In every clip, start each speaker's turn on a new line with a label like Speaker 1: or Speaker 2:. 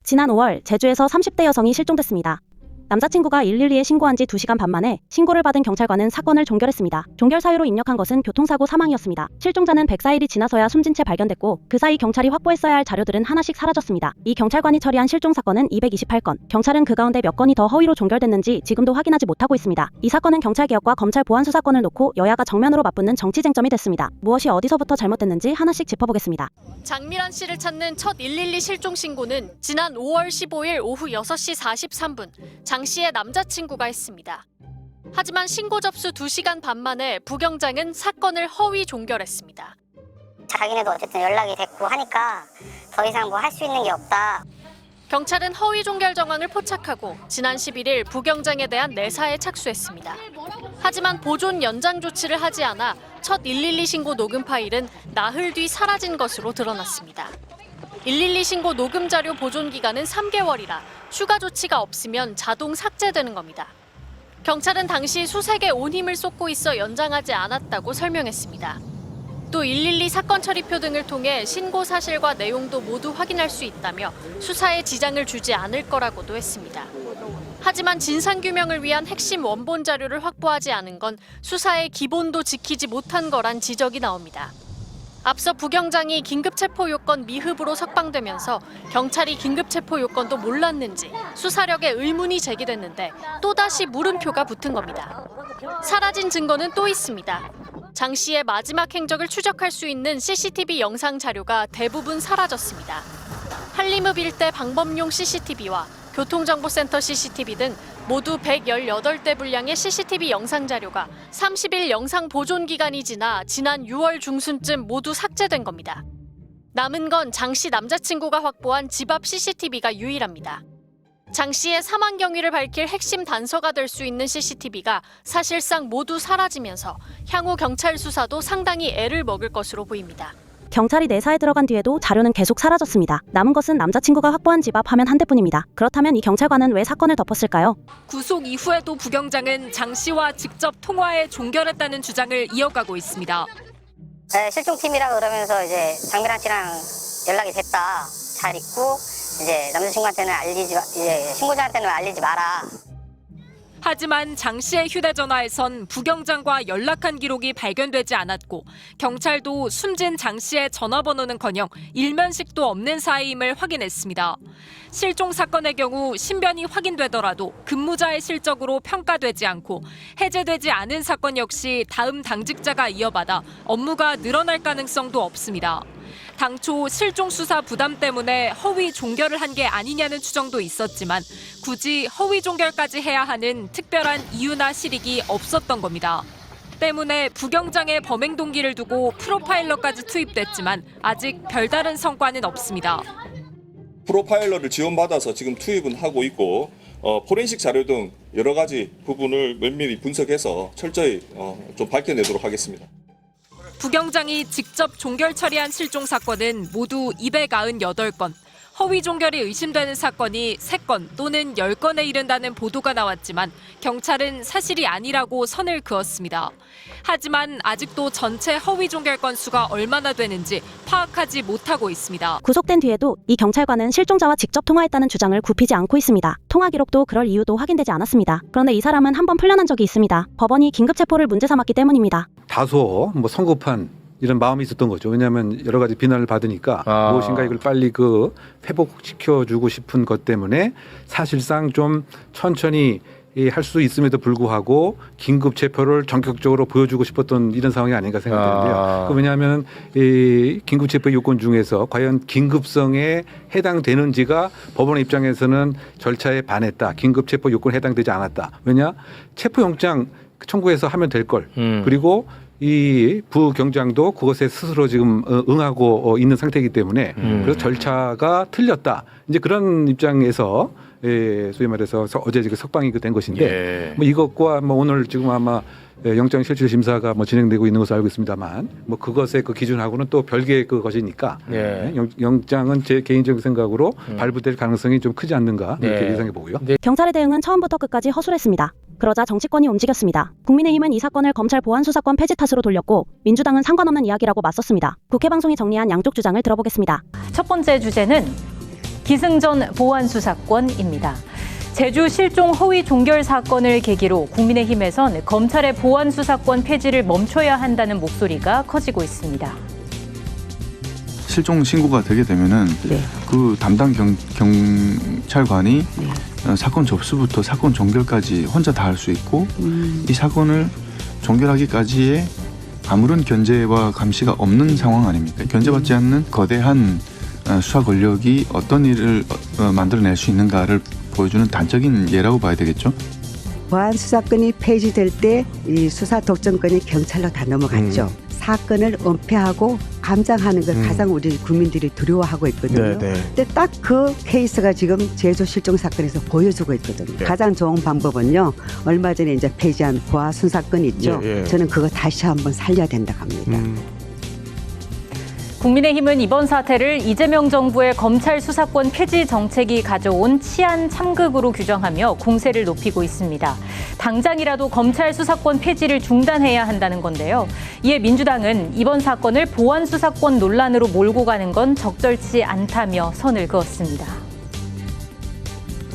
Speaker 1: 지난 5월 제주에서 30대 여성이 실종됐습니다. 남자친구가 112에 신고한 지 2시간 반 만에 신고를 받은 경찰관은 사건을 종결했습니다. 종결 사유로 입력한 것은 교통사고 사망이었습니다. 실종자는 104일이 지나서야 숨진 채 발견됐고 그 사이 경찰이 확보했어야 할 자료들은 하나씩 사라졌습니다. 이 경찰관이 처리한 실종 사건은 228건, 경찰은 그 가운데 몇 건이 더 허위로 종결됐는지 지금도 확인하지 못하고 있습니다. 이 사건은 경찰개혁과 검찰 보안 수사권을 놓고 여야가 정면으로 맞붙는 정치 쟁점이 됐습니다. 무엇이 어디서부터 잘못됐는지 하나씩 짚어보겠습니다.
Speaker 2: 장미란 씨를 찾는 첫 112 실종 신고는 지난 5월 15일 오후 6시 43분 장 씨의 남자친구가 했습니다. 하지만 신고 접수 2시간 반 만에 부경장은 사건을 허위 종결했습니다.
Speaker 3: 자기네도 어쨌든 연락이 됐고 하니까 더 이상 뭐 할 수 있는 게 없다.
Speaker 2: 경찰은 허위 종결 정황을 포착하고 지난 11일 부경장에 대한 내사에 착수했습니다. 하지만 보존 연장 조치를 하지 않아 첫 112 신고 녹음 파일은 나흘 뒤 사라진 것으로 드러났습니다. 112 신고 녹음 자료 보존 기간은 3개월이라 추가 조치가 없으면 자동 삭제되는 겁니다. 경찰은 당시 수색에 온 힘을 쏟고 있어 연장하지 않았다고 설명했습니다. 또 112 사건 처리표 등을 통해 신고 사실과 내용도 모두 확인할 수 있다며 수사에 지장을 주지 않을 거라고도 했습니다. 하지만 진상규명을 위한 핵심 원본 자료를 확보하지 않은 건 수사의 기본도 지키지 못한 거란 지적이 나옵니다. 앞서 부경장이 긴급체포요건 미흡으로 석방되면서 경찰이 긴급체포요건도 몰랐는지 수사력에 의문이 제기됐는데 또다시 물음표가 붙은 겁니다. 사라진 증거는 또 있습니다. 장 씨의 마지막 행적을 추적할 수 있는 CCTV 영상 자료가 대부분 사라졌습니다. 한림읍 일대 방범용 CCTV와 교통정보센터 CCTV 등 모두 118대 분량의 CCTV 영상 자료가 30일 영상 보존 기간이 지나 지난 6월 중순쯤 모두 삭제된 겁니다. 남은 건 장 씨 남자친구가 확보한 집 앞 CCTV가 유일합니다. 장 씨의 사망 경위를 밝힐 핵심 단서가 될 수 있는 CCTV가 사실상 모두 사라지면서 향후 경찰 수사도 상당히 애를 먹을 것으로 보입니다.
Speaker 1: 경찰이 내사에 들어간 뒤에도 자료는 계속 사라졌습니다. 남은 것은 남자친구가 확보한 집 앞 화면 한 대뿐입니다. 그렇다면 이 경찰관은 왜 사건을 덮었을까요?
Speaker 4: 구속 이후에도 부경장은 장 씨와 직접 통화해 종결했다는 주장을 이어가고 있습니다.
Speaker 3: 네, 실종팀이라 그러면서 이제 장미란 씨랑 연락이 됐다. 잘 있고 이제 남자친구한테는 이제 신고자한테는 알리지 마라.
Speaker 4: 하지만 장 씨의 휴대전화에선 부경장과 연락한 기록이 발견되지 않았고 경찰도 숨진 장 씨의 전화번호는커녕 일면식도 없는 사이임을 확인했습니다. 실종 사건의 경우 신변이 확인되더라도 근무자의 실적으로 평가되지 않고 해제되지 않은 사건 역시 다음 당직자가 이어받아 업무가 늘어날 가능성도 없습니다. 당초 실종 수사 부담 때문에 허위 종결을 한 게 아니냐는 추정도 있었지만 굳이 허위 종결까지 해야 하는 특별한 이유나 실익이 없었던 겁니다. 때문에 부경장의 범행 동기를 두고 프로파일러까지 투입됐지만 아직 별다른 성과는 없습니다.
Speaker 5: 프로파일러를 지원받아서 지금 투입은 하고 있고 포렌식 자료 등 여러 가지 부분을 면밀히 분석해서 철저히 좀 밝혀내도록 하겠습니다.
Speaker 4: 부경장이 직접 종결 처리한 실종 사건은 모두 298건, 허위 종결이 의심되는 사건이 3건 또는 10건에 이른다는 보도가 나왔지만 경찰은 사실이 아니라고 선을 그었습니다. 하지만 아직도 전체 허위 종결 건수가 얼마나 되는지 파악하지 못하고 있습니다.
Speaker 1: 구속된 뒤에도 이 경찰관은 실종자와 직접 통화했다는 주장을 굽히지 않고 있습니다. 통화 기록도 그럴 이유도 확인되지 않았습니다. 그런데 이 사람은 한 번 풀려난 적이 있습니다. 법원이 긴급체포를 문제 삼았기 때문입니다.
Speaker 6: 다소 성급한 이런 마음이 있었던 거죠. 왜냐하면 여러 가지 비난을 받으니까 무엇인가 이걸 빨리 회복시켜주고 싶은 것 때문에 사실상 좀 천천히 할 수 있음에도 불구하고 긴급 체포를 전격적으로 보여주고 싶었던 이런 상황이 아닌가 생각되는데요. 왜냐하면 이 긴급 체포 요건 중에서 과연 긴급성에 해당되는지가 법원의 입장에서는 절차에 반했다. 긴급 체포 요건에 해당되지 않았다. 왜냐? 체포영장 청구해서 하면 될 걸. 그리고 이 부경장도 그것에 스스로 지금 응하고 있는 상태이기 때문에 그래서 절차가 틀렸다. 이제 그런 입장에서 소위 말해서 어제 지금 석방이 된 것인데 이것과 오늘 지금 아마 영장 실질 심사가 진행되고 있는 것으로 알고 있습니다만 그것의 그 기준하고는 또 별개의 것이니까 영장은 제 개인적 생각으로 발부될 가능성이 좀 크지 않는가 이렇게 예상해 보고요.
Speaker 1: 경찰의 대응은 처음부터 끝까지 허술했습니다. 그러자 정치권이 움직였습니다. 국민의힘은 이 사건을 검찰 보안수사권 폐지 탓으로 돌렸고 민주당은 상관없는 이야기라고 맞섰습니다. 국회 방송이 정리한 양쪽 주장을 들어보겠습니다.
Speaker 7: 첫 번째 주제는 기승전 보안수사권입니다. 제주 실종 허위 종결 사건을 계기로 국민의힘에선 검찰의 보안수사권 폐지를 멈춰야 한다는 목소리가 커지고 있습니다.
Speaker 8: 실종 신고가 되게 되면은 그 담당 경찰관이 사건 접수부터 사건 종결까지 혼자 다 할 수 있고 이 사건을 종결하기까지의 아무런 견제와 감시가 없는 상황 아닙니까? 견제받지 않는 거대한 수사 권력이 어떤 일을 만들어낼 수 있는가를 보여주는 단적인 예라고 봐야 되겠죠.
Speaker 9: 보안 수사권이 폐지될 때 이 수사 독점권이 경찰로 다 넘어갔죠. 사건을 은폐하고 감장하는 걸 가장 우리 국민들이 두려워하고 있거든요. 근데 딱 그 케이스가 지금 제주 실종 사건에서 보여주고 있거든요. 가장 좋은 방법은요. 얼마 전에 이제 폐지한 보안 수사권 있죠. 저는 그거 다시 한번 살려야 된다고 합니다.
Speaker 7: 국민의힘은 이번 사태를 이재명 정부의 검찰 수사권 폐지 정책이 가져온 치안 참극으로 규정하며 공세를 높이고 있습니다. 당장이라도 검찰 수사권 폐지를 중단해야 한다는 건데요. 이에 민주당은 이번 사건을 보안 수사권 논란으로 몰고 가는 건 적절치 않다며 선을 그었습니다.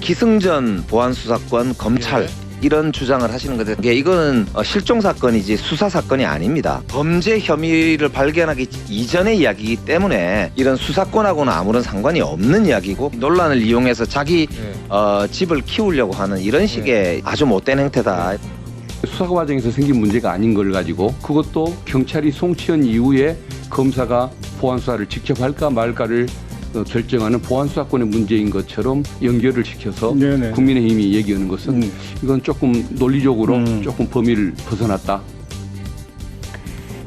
Speaker 10: 기승전 보안수사권 검찰 이런 주장을 하시는 건데 이거는 실종 사건이지 수사 사건이 아닙니다. 범죄 혐의를 발견하기 이전의 이야기이기 때문에 이런 수사권하고는 아무런 상관이 없는 이야기고 논란을 이용해서 자기 집을 키우려고 하는 이런 식의 아주 못된 행태다.
Speaker 11: 수사 과정에서 생긴 문제가 아닌 걸 가지고 그것도 경찰이 송치한 이후에 검사가 보안 수사를 직접 할까 말까를 결정하는 보안수사권의 문제인 것처럼 연결을 시켜서 국민의힘이 얘기하는 것은 이건 조금 논리적으로 조금 범위를 벗어났다.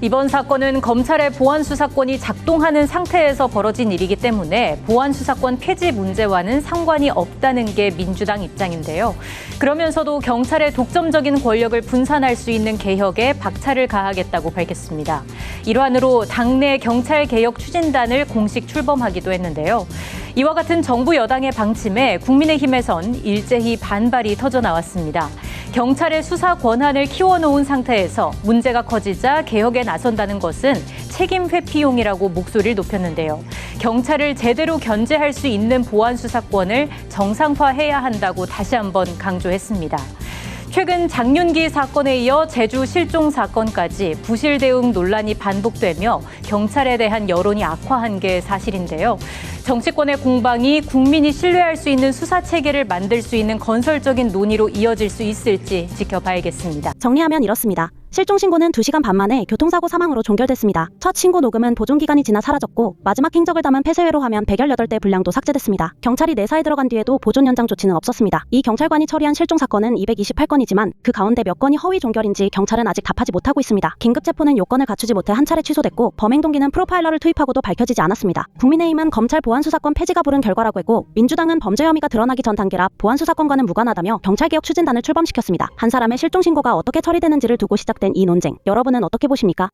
Speaker 7: 이번 사건은 검찰의 보안수사권이 작동하는 상태에서 벌어진 일이기 때문에 보안수사권 폐지 문제와는 상관이 없다는 게 민주당 입장인데요. 그러면서도 경찰의 독점적인 권력을 분산할 수 있는 개혁에 박차를 가하겠다고 밝혔습니다. 일환으로 당내 경찰개혁 추진단을 공식 출범하기도 했는데요. 이와 같은 정부 여당의 방침에 국민의힘에선 일제히 반발이 터져나왔습니다. 경찰의 수사 권한을 키워놓은 상태에서 문제가 커지자 개혁에 나선다는 것은 책임 회피용이라고 목소리를 높였는데요. 경찰을 제대로 견제할 수 있는 보안 수사권을 정상화해야 한다고 다시 한번 강조했습니다. 최근 장윤기 사건에 이어 제주 실종 사건까지 부실 대응 논란이 반복되며 경찰에 대한 여론이 악화한 게 사실인데요. 정치권의 공방이 국민이 신뢰할 수 있는 수사 체계를 만들 수 있는 건설적인 논의로 이어질 수 있을지 지켜봐야겠습니다.
Speaker 1: 정리하면 이렇습니다. 실종 신고는 2시간 반 만에 교통사고 사망으로 종결됐습니다. 첫 신고 녹음은 보존 기간이 지나 사라졌고 마지막 행적을 담은 폐쇄회로 화면 118대 분량도 삭제됐습니다. 경찰이 내사에 들어간 뒤에도 보존 연장 조치는 없었습니다. 이 경찰관이 처리한 실종 사건은 228건이지만 그 가운데 몇 건이 허위 종결인지 경찰은 아직 답하지 못하고 있습니다. 긴급 체포는 요건을 갖추지 못해 한 차례 취소됐고 범행 동기는 프로파일러를 투입하고도 밝혀지지 않았습니다. 국민의힘은 검찰 보안수사권 폐지가 부른 결과라고 했고 민주당은 범죄 혐의가 드러나기 전 단계라 보안수사권과는 무관하다며 경찰개혁 추진단을 출범시켰습니다. 한 사람의 실종 신고가 어떻게 처리되는지를 두고 시작된 이 논쟁, 여러분은 어떻게 보십니까?